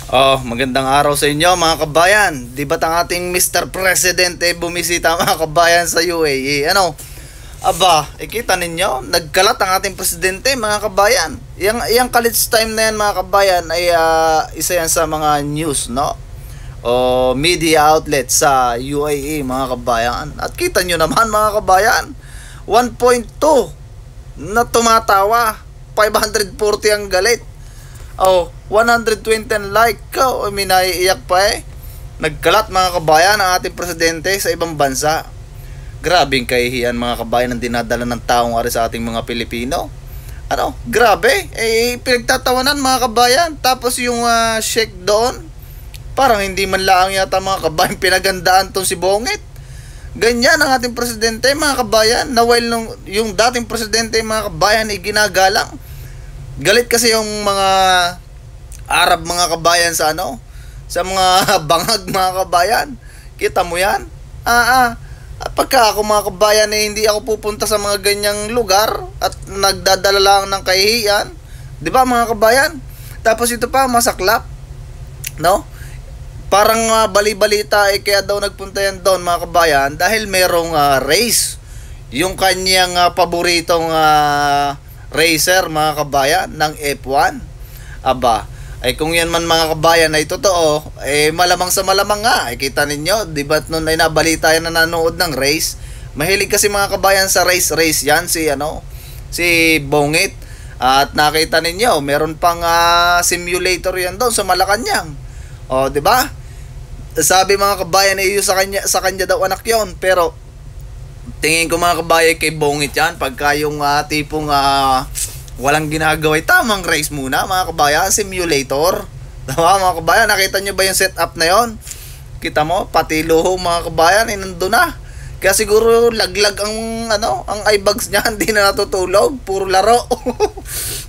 Oh, magandang araw sa inyo mga kabayan. Di ba't ang ating Mr. President bumisita mga kabayan sa UAE? Ikita ninyo, nagkalat ang ating presidente mga kabayan. Yang college time na yan mga kabayan ay isa yan sa mga news, no? O media outlet sa UAE mga kabayan. At kita nyo naman mga kabayan, 1.2 na tumatawa, 540 ang galit. 120 ang like ko. Naiiyak pa Nagkalat mga kabayan ang ating presidente sa ibang bansa. Grabing kahihiyan mga kabayan ang dinadala ng taong ari sa ating mga Pilipino. Grabe. Pinagtatawanan mga kabayan. Tapos yung sheikh doon, parang hindi man lang yata mga kabayan pinagandaan tong si Bongit. Ganyan ang ating presidente mga kabayan. Na while yung dating presidente mga kabayan ay ginagalang. Galit kasi yung mga Arab mga kabayan sa sa mga bangag mga kabayan. Kita mo yan? Pagka ako mga kabayan hindi ako pupunta sa mga ganyang lugar at nagdadala lang ng kahihiyan. 'Di ba mga kabayan? Tapos ito pa masaklap, no? Parang bali-balita kaya daw nagpunta yan doon mga kabayan dahil merong race. Yung kanyang paboritong racer mga kabayan ng F1. Kung yan man mga kabayan ay totoo, malamang sa malamang nga. Kita ninyo, di ba noon ay nabalita yan na nanood ng race. Mahilig kasi mga kabayan sa race yan si Bongit. At nakita ninyo, meron pang simulator yan doon sa Malacanang. Di ba? Sabi mga kabayan ay sa kanya daw anak yon, pero tingin ko mga kabayan kay Bongit yan pagka yung tipong walang ginagawa, tamang race muna mga kabayan, simulator. Diba mga kabayan, nakita nyo ba yung setup na yon? Kita mo, pati luho mga kabayan nandun na. Kaya siguro laglag ang eyebags niya, hindi na natutulog, puro laro.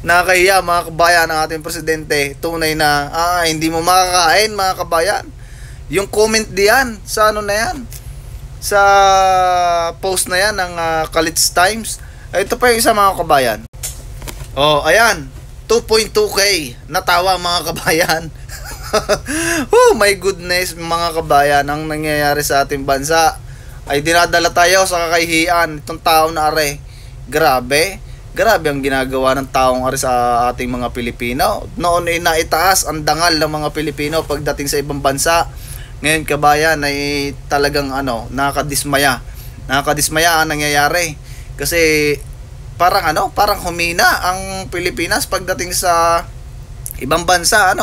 Nakakahiya mga kabayan ang ating presidente. Tunay na hindi mo makakain mga kabayan. Yung comment diyan sa na yan, sa post na yan ng College Times. Ito pa yung isa mga kabayan. Ayan, 2.2k natawa mga kabayan. Oh my goodness mga kabayan, ang nangyayari sa ating bansa ay dinadala tayo sa kakahihiyan itong tao na are. Grabe ang ginagawa ng taong are sa ating mga Pilipino. Noon ay naitaas ang dangal ng mga Pilipino pagdating sa ibang bansa. Ngayon kabayan ay talagang nakadismaya ang nangyayari. Kasi parang humina ang Pilipinas pagdating sa ibang bansa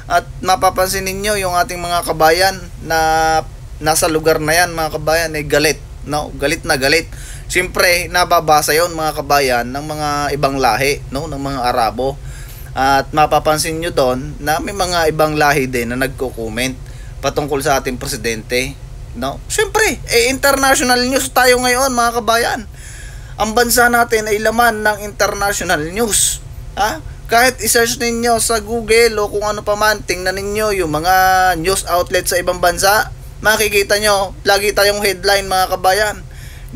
At mapapansin ninyo yung ating mga kabayan na nasa lugar na yan mga kabayan ay galit, galit na galit. Siyempre nababasa yon mga kabayan ng mga ibang lahi, ng mga Arabo. At mapapansin nyo doon na may mga ibang lahi din na nagko-comment patungkol sa ating presidente, Siyempre international news tayo ngayon mga kabayan. Ang bansa natin ay laman ng international news. Kahit i-search ninyo sa Google o kung ano pa man, tingnan ninyo yung mga news outlet sa ibang bansa, makikita nyo, lagi tayong headline mga kabayan.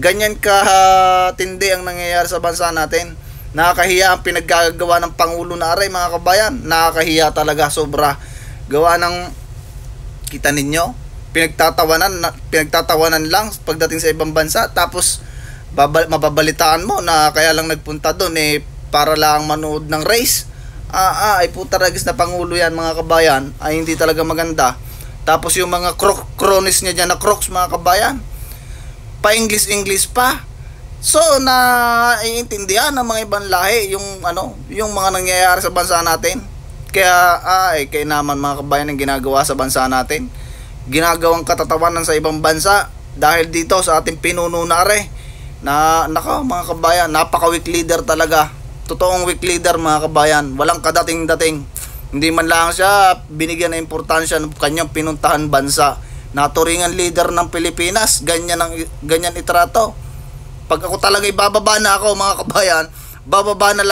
Ganyan katindi ang nangyayari sa bansa natin. Nakakahiya ang pinaggagawa ng Pangulo na aray mga kabayan. Nakakahiya talaga sobra. Gawa ng, kita ninyo, pinagtatawanan lang pagdating sa ibang bansa. Tapos mababalitaan mo na kaya lang nagpunta doon para lang manood ng race. Ay puta ragis na Pangulo yan mga kabayan, ay hindi talaga maganda. Tapos yung mga cronies niya dyan na crocs mga kabayan, pa English pa. So naiintindihan ng mga ibang lahi yung mga nangyayari sa bansa natin. Kaya kaya naman mga kabayan ang ginagawa sa bansa natin, ginagawang katatawanan sa ibang bansa dahil dito sa ating pinuno na mga kabayan, napaka-weak leader talaga. Totoong weak leader mga kabayan. Walang kadating-dating. Hindi man lang siya binigyan ng importansya ng kanyang pinuntahan bansa. Naturingan leader ng Pilipinas. Ganyan itrato. Pag ako talaga ibababa na ako mga kabayan, bababa na lang.